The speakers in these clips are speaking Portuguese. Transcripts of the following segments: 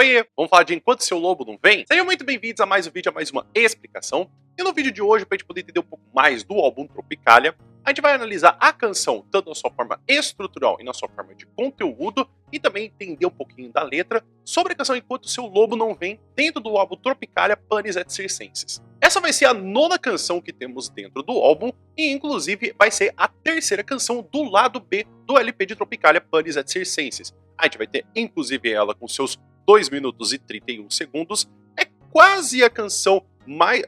Oiê, vamos falar de Enquanto Seu Lobo Não Vem? Sejam muito bem-vindos a mais um vídeo, a mais uma explicação. E no vídeo de hoje, para a gente poder entender um pouco mais do álbum Tropicalia, a gente vai analisar a canção tanto na sua forma estrutural e na sua forma de conteúdo, e também entender um pouquinho da letra sobre a canção Enquanto Seu Lobo Não Vem, dentro do álbum Tropicalia Panis et Circenses. Essa vai ser a 9ª canção que temos dentro do álbum, e inclusive vai ser a 3ª canção do lado B do LP de Tropicalia Panis et Circenses. A gente vai ter inclusive ela com seus 2 minutos e 31 segundos, é quase a canção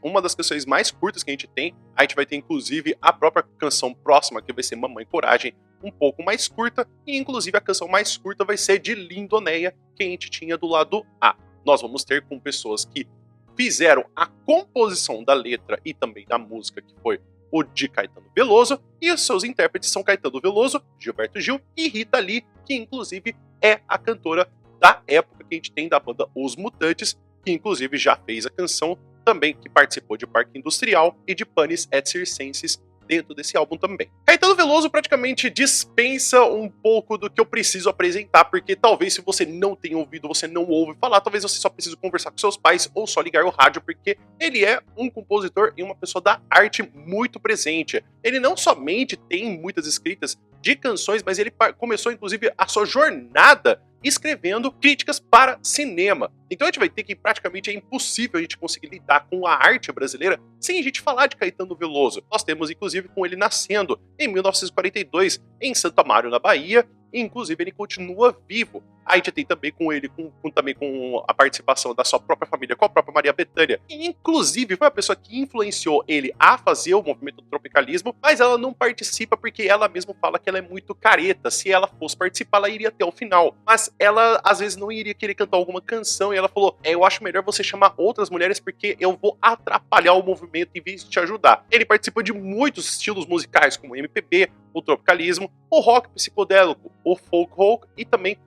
uma das canções mais curtas que a gente tem. A gente vai ter inclusive a própria canção próxima, que vai ser Mamãe Coragem, um pouco mais curta, e inclusive a canção mais curta vai ser de Lindoneia, que a gente tinha do lado A. Nós vamos ter com pessoas que fizeram a composição da letra e também da música, que foi o de Caetano Veloso, e os seus intérpretes são Caetano Veloso, Gilberto Gil e Rita Lee, que inclusive é a cantora da época que a gente tem da banda Os Mutantes, que inclusive já fez a canção também, que participou de Parque Industrial e de Panis et Circenses dentro desse álbum também. Caetano Veloso praticamente dispensa um pouco do que eu preciso apresentar, porque talvez se você não tenha ouvido, você não ouve falar, talvez você só precise conversar com seus pais ou só ligar o rádio, porque ele é um compositor e uma pessoa da arte muito presente. Ele não somente tem muitas escritas de canções, mas ele começou inclusive a sua jornada escrevendo críticas para cinema. Então a gente vai ter que praticamente é impossível a gente conseguir lidar com a arte brasileira sem a gente falar de Caetano Veloso. Nós temos inclusive com ele nascendo em 1942 em Santo Amaro, na Bahia, e inclusive ele continua vivo. A gente tem também com ele, também com a participação da sua própria família, com a própria Maria Bethânia, que inclusive foi a pessoa que influenciou ele a fazer o movimento do tropicalismo, mas ela não participa porque ela mesma fala que ela é muito careta. Se ela fosse participar, ela iria até o final, mas ela às vezes não iria querer cantar alguma canção, e ela falou, eu acho melhor você chamar outras mulheres porque eu vou atrapalhar o movimento em vez de te ajudar. Ele participa de muitos estilos musicais, como o MPB, o tropicalismo, o rock psicodélico, o folk rock e também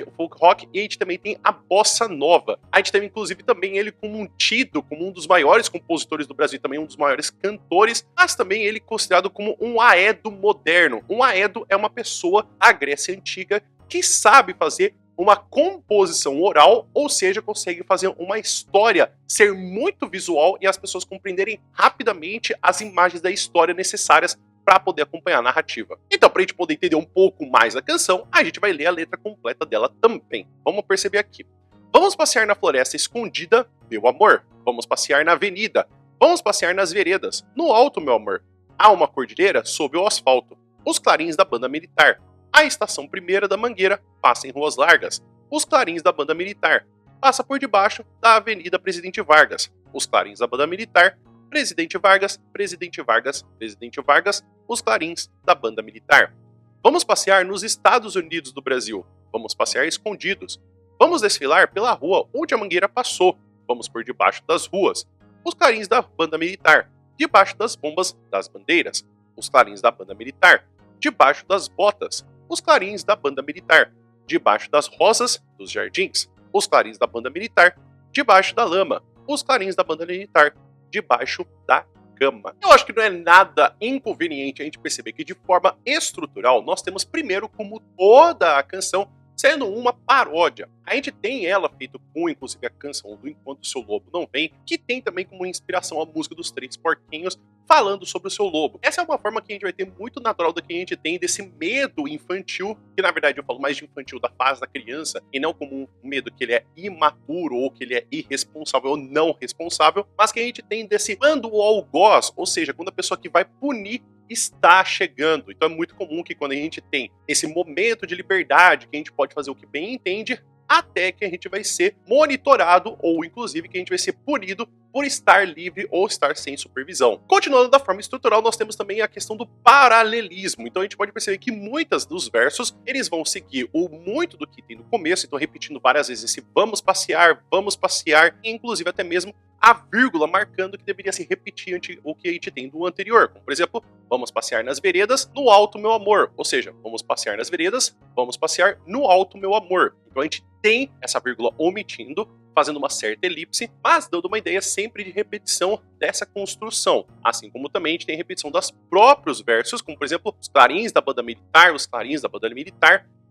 o folk rock, e a gente também tem a bossa nova. A gente tem inclusive também ele como tido como um dos maiores compositores do Brasil, também um dos maiores cantores, mas também ele considerado como um aedo moderno. Um aedo é uma pessoa da Grécia Antiga que sabe fazer uma composição oral, ou seja, consegue fazer uma história ser muito visual e as pessoas compreenderem rapidamente as imagens da história necessárias para poder acompanhar a narrativa. Então, para a gente poder entender um pouco mais da canção, a gente vai ler a letra completa dela também. Vamos perceber aqui. Vamos passear na floresta escondida, meu amor. Vamos passear na avenida. Vamos passear nas veredas. No alto, meu amor. Há uma cordilheira sob o asfalto. Os clarins da banda militar. A estação primeira da Mangueira passa em ruas largas. Os clarins da banda militar. Passa por debaixo da Avenida Presidente Vargas. Os clarins da banda militar. Presidente Vargas, Presidente Vargas, Presidente Vargas, os clarins da banda militar. Vamos passear nos Estados Unidos do Brasil. Vamos passear escondidos. Vamos desfilar pela rua onde a Mangueira passou. Vamos por debaixo das ruas. Os clarins da banda militar. Debaixo das bombas das bandeiras. Os clarins da banda militar. Debaixo das botas. Os clarins da banda militar. Debaixo das rosas dos jardins. Os clarins da banda militar. Debaixo da lama. Os clarins da banda militar. Debaixo da cama. Eu acho que não é nada inconveniente a gente perceber que de forma estrutural nós temos primeiro como toda a canção sendo uma paródia. A gente tem ela feita com inclusive a canção do Enquanto Seu Lobo Não Vem, que tem também como inspiração a música dos Três Porquinhos falando sobre o seu lobo. Essa é uma forma que a gente vai ter muito natural do que a gente tem desse medo infantil, que na verdade eu falo mais de infantil da fase da criança, e não como um medo que ele é imaturo ou que ele é irresponsável ou não responsável, mas que a gente tem desse quando o algoz, ou seja, quando a pessoa que vai punir está chegando. Então é muito comum que quando a gente tem esse momento de liberdade, que a gente pode fazer o que bem entende, até que a gente vai ser monitorado ou inclusive que a gente vai ser punido por estar livre ou estar sem supervisão. Continuando da forma estrutural, nós temos também a questão do paralelismo. Então a gente pode perceber que muitas dos versos, eles vão seguir muito do que tem no começo, então repetindo várias vezes esse vamos passear, e inclusive até mesmo a vírgula marcando que deveria se repetir o que a gente tem do anterior. Como, por exemplo, vamos passear nas veredas, no alto, meu amor. Ou seja, vamos passear nas veredas, vamos passear no alto, meu amor. Então a gente tem essa vírgula omitindo, fazendo uma certa elipse, mas dando uma ideia sempre de repetição dessa construção. Assim como também a gente tem repetição dos próprios versos, como por exemplo, os clarins da banda militar,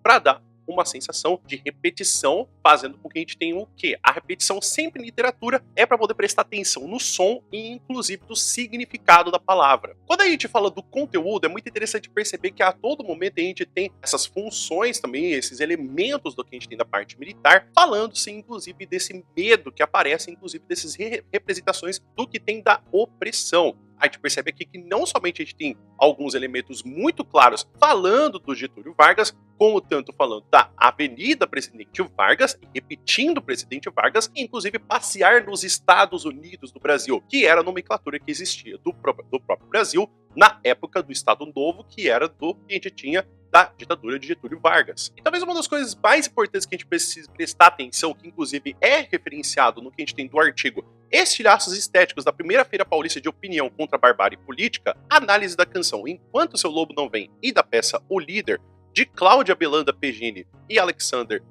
para dar uma sensação de repetição, fazendo com que a gente tenha o quê? A repetição sempre em literatura é para poder prestar atenção no som e inclusive do significado da palavra. Quando a gente fala do conteúdo, é muito interessante perceber que a todo momento a gente tem essas funções também, esses elementos do que a gente tem da parte militar, falando-se inclusive desse medo que aparece, inclusive dessas representações do que tem da opressão. A gente percebe aqui que não somente a gente tem alguns elementos muito claros falando do Getúlio Vargas, como tanto falando da Avenida Presidente Vargas, e repetindo o Presidente Vargas, e inclusive passear nos Estados Unidos do Brasil, que era a nomenclatura que existia do próprio Brasil na época do Estado Novo, que era do que a gente tinha da ditadura de Getúlio Vargas. E talvez uma das coisas mais importantes que a gente precisa prestar atenção, que inclusive é referenciado no que a gente tem do artigo Estilhaços Estéticos da Primeira Feira Paulista de Opinião contra a Barbárie Política, análise da canção Enquanto Seu Lobo Não Vem e da peça O Líder, de Cláudia Belanda Pegini e Alexandre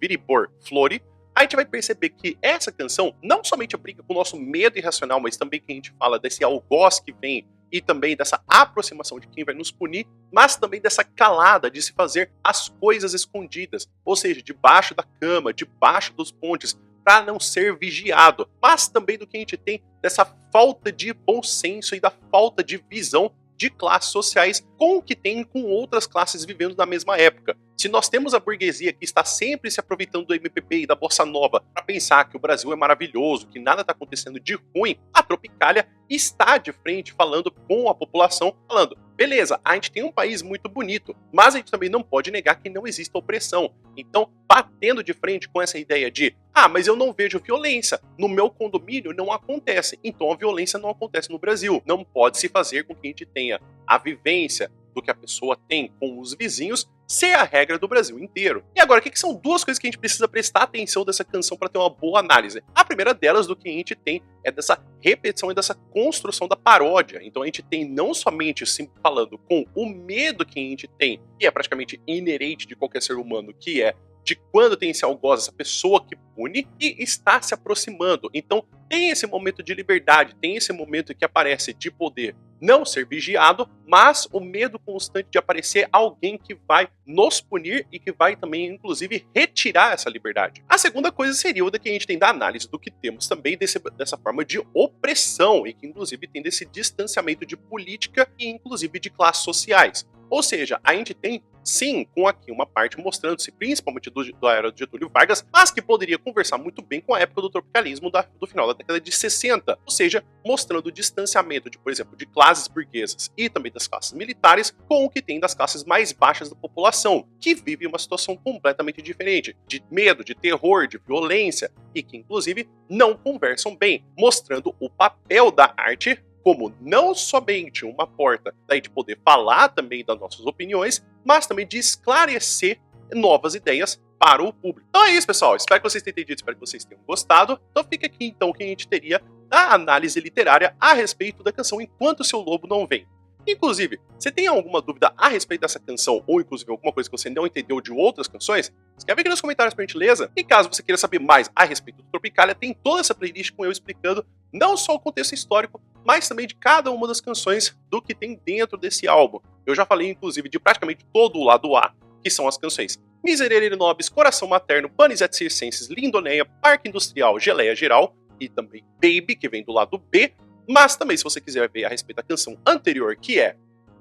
Viribor Flori, a gente vai perceber que essa canção não somente brinca com o nosso medo irracional, mas também que a gente fala desse algoz que vem e também dessa aproximação de quem vai nos punir, mas também dessa calada de se fazer as coisas escondidas, ou seja, debaixo da cama, debaixo dos pontes, para não ser vigiado, mas também do que a gente tem dessa falta de bom senso e da falta de visão de classes sociais com o que tem com outras classes vivendo na mesma época. Se nós temos a burguesia que está sempre se aproveitando do MPB e da Bossa Nova para pensar que o Brasil é maravilhoso, que nada está acontecendo de ruim, a Tropicália está de frente falando com a população, falando, beleza, a gente tem um país muito bonito, mas a gente também não pode negar que não existe opressão. Então, batendo de frente com essa ideia de, mas eu não vejo violência, no meu condomínio não acontece, então a violência não acontece no Brasil. Não pode se fazer com que a gente tenha a vivência do que a pessoa tem com os vizinhos ser a regra do Brasil inteiro. E agora, o que são duas coisas que a gente precisa prestar atenção dessa canção para ter uma boa análise? A primeira delas, do que a gente tem, é dessa repetição e dessa construção da paródia. Então a gente tem não somente sempre falando com o medo que a gente tem, que é praticamente inerente de qualquer ser humano, que é de quando tem esse algoz, essa pessoa que pune, e está se aproximando. Então tem esse momento de liberdade, tem esse momento que aparece de poder não ser vigiado, mas o medo constante de aparecer alguém que vai nos punir e que vai também, inclusive, retirar essa liberdade. A segunda coisa seria o da que a gente tem da análise do que temos também dessa forma de opressão e que, inclusive, tem desse distanciamento de política e, inclusive, de classes sociais. Ou seja, a gente tem, sim, com aqui uma parte mostrando-se principalmente da era do Getúlio Vargas, mas que poderia conversar muito bem com a época do tropicalismo do final da década de 60. Ou seja, mostrando o distanciamento de, por exemplo, de classes burguesas e também das classes militares com o que tem das classes mais baixas da população, que vive uma situação completamente diferente, de medo, de terror, de violência, e que, inclusive, não conversam bem, mostrando o papel da arte como não somente uma porta da gente poder falar também das nossas opiniões, mas também de esclarecer novas ideias para o público. Então é isso, pessoal. Espero que vocês tenham entendido, espero que vocês tenham gostado. Então fica aqui, então, o que a gente teria da análise literária a respeito da canção Enquanto Seu Lobo Não Vem. Inclusive, você tem alguma dúvida a respeito dessa canção, ou inclusive alguma coisa que você não entendeu de outras canções? Escreve aqui nos comentários pra gentileza. E caso você queira saber mais a respeito do Tropicália, tem toda essa playlist com eu explicando não só o contexto histórico, mas também de cada uma das canções do que tem dentro desse álbum. Eu já falei, inclusive, de praticamente todo o lado A, que são as canções Miserere Nobis, Coração Materno, Panis et Circenses, Lindoneia, Parque Industrial, Geleia Geral e também Baby, que vem do lado B. Mas também, se você quiser ver a respeito da canção anterior, que é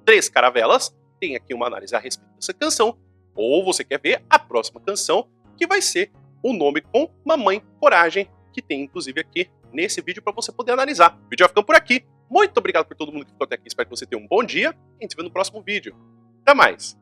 Três Caravelas, tem aqui uma análise a respeito dessa canção. Ou você quer ver a próxima canção, que vai ser o nome com Mamãe Coragem, que tem inclusive aqui nesse vídeo para você poder analisar. O vídeo vai ficando por aqui. Muito obrigado por todo mundo que ficou até aqui. Espero que você tenha um bom dia. E a gente se vê no próximo vídeo. Até mais!